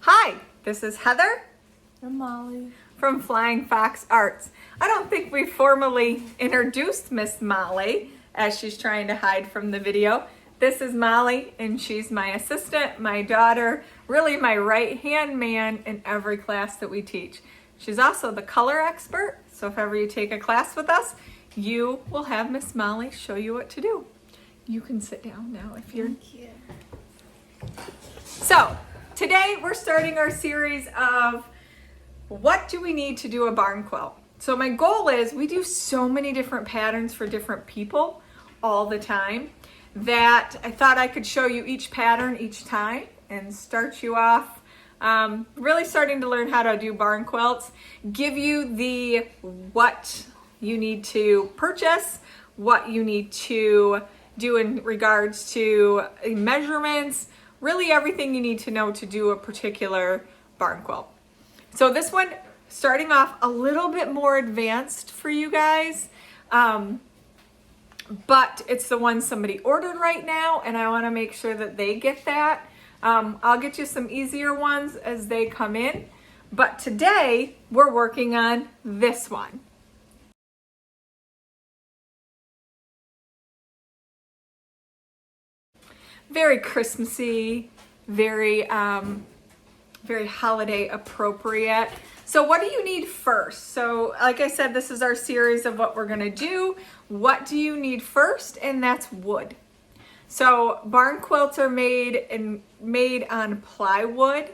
Hi, this is Heather I'm Molly. from Flying Fox Arts. I don't think we formally introduced Miss Molly as she's trying to hide from the video. This is Molly and she's my assistant, my daughter, really my right-hand man in every class that we teach. She's also the color expert, so if ever you take a class with us, you will have Miss Molly show you what to do. You can sit down now if you're... Thank you. So, today we're starting our series of what do we need to do a barn quilt. So my goal is we do so many different patterns for different people all the time that I thought I could show you each pattern each time and start you off really starting to learn how to do barn quilts, give you the what you need to purchase, what you need to do in regards to measurements, really everything you need to know to do a particular barn quilt. So this one, starting off a little bit more advanced for you guys, but it's the one somebody ordered right now, and I want to make sure that they get that. I'll get you some easier ones as they come in, but today we're working on this one. Very Christmassy, very holiday appropriate. So what do you need first? So like I said, this is our series of what we're gonna do. What do you need first? And that's wood. So barn quilts are made on plywood.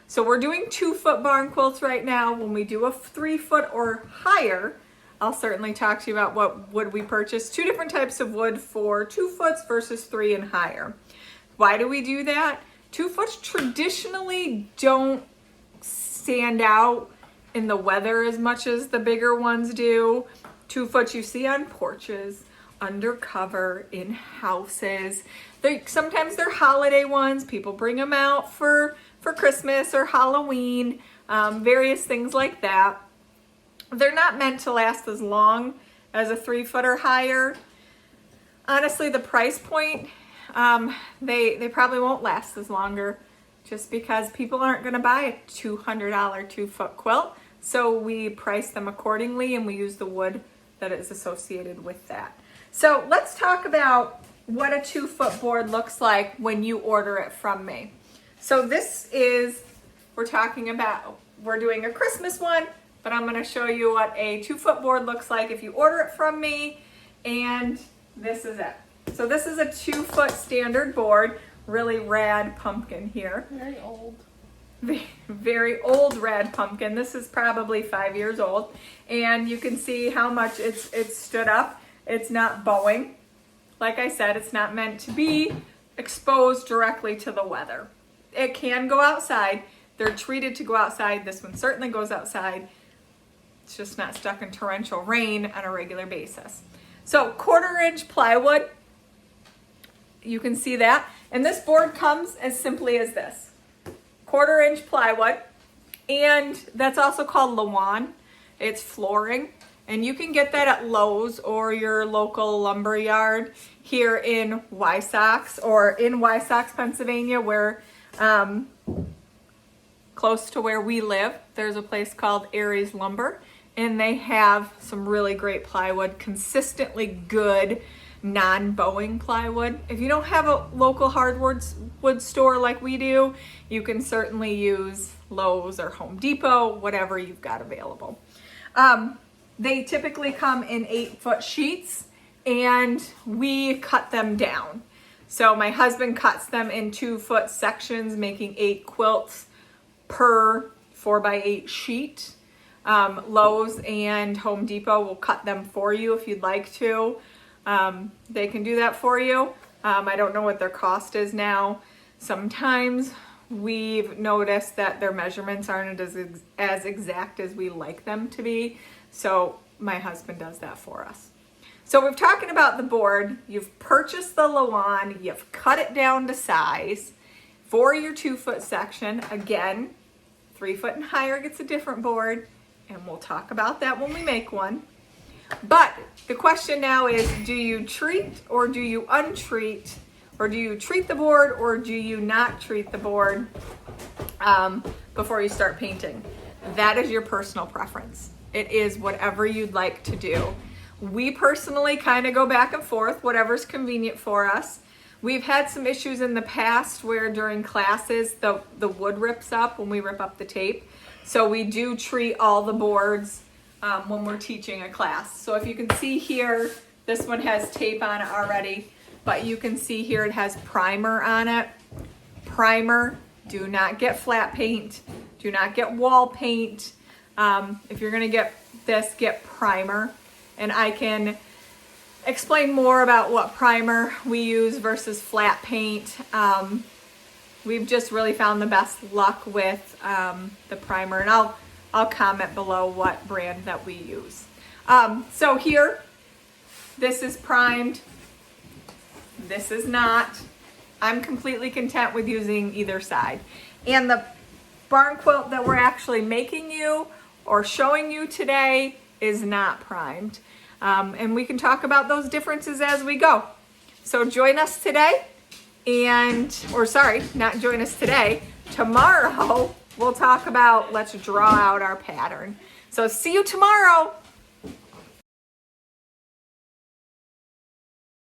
So we're doing 2-foot barn quilts right now. When we do a 3-foot or higher, I'll certainly talk to you about what wood we purchase. 2 different types of wood for 2 foots versus 3 and higher. Why do we do that? 2 foots traditionally don't stand out in the weather as much as the bigger ones do. 2 foots you see on porches, undercover, in houses. Sometimes they're holiday ones. People bring them out for Christmas or Halloween, various things like that. They're not meant to last as long as a 3-foot or higher. Honestly, the price point, they probably won't last as longer just because people aren't going to buy a $200 2-foot quilt. So we price them accordingly and we use the wood that is associated with that. So let's talk about what a 2-foot board looks like when you order it from me. So this is, we're doing a Christmas one, but I'm going to show you what a 2-foot board looks like if you order it from me, and this is it. So this is a 2-foot standard board, really rad pumpkin here. Very old. Very old rad pumpkin. This is probably 5 years old, and you can see how much it's stood up. It's not bowing. Like I said, it's not meant to be exposed directly to the weather. It can go outside. They're treated to go outside. This one certainly goes outside. It's just not stuck in torrential rain on a regular basis. So 1/4-inch plywood. You can see that. And this board comes as simply as this. 1/4-inch plywood. And that's also called lawn. It's flooring. And you can get that at Lowe's or your local lumber yard here in Wysox or in Wysox, Pennsylvania, where close to where we live. There's a place called Aries Lumber, and they have some really great plywood, consistently good non-bowing plywood. If you don't have a local hardwood store like we do, you can certainly use Lowe's or Home Depot, whatever you've got available. They typically come in 8-foot sheets, and we cut them down. So my husband cuts them in 2-foot sections, making 8 quilts per 4x8 sheet. Lowe's and Home Depot will cut them for you if you'd like to. They can do that for you. I don't know what their cost is now. Sometimes we've noticed that their measurements aren't as exact as we like them to be. So my husband does that for us. So we're talking about the board. You've purchased the lawn. You've cut it down to size for your 2-foot section. Again, 3-foot and higher gets a different board, and we'll talk about that when we make one. But the question now is, do you treat or do you untreat, or do you treat the board or do you not treat the board? before you start painting. That is your personal preference. It is whatever you'd like to do. We personally kind of go back and forth, whatever's convenient for us. We've had some issues in the past where during classes the wood rips up when we rip up the tape. So we do treat all the boards when we're teaching a class. So if you can see here, this one has tape on it already, but you can see here it has primer on it. Primer, do not get flat paint, do not get wall paint. If you're gonna get this, get primer. And I can explain more about what primer we use versus flat paint. We've just really found the best luck with the primer, and I'll comment below what brand that we use. So here, this is primed, this is not. I'm completely content with using either side. And the barn quilt that we're actually making you or showing you today is not primed. And we can talk about those differences as we go. So join us today not join us today. Tomorrow we'll talk about, let's draw out our pattern. So see you tomorrow.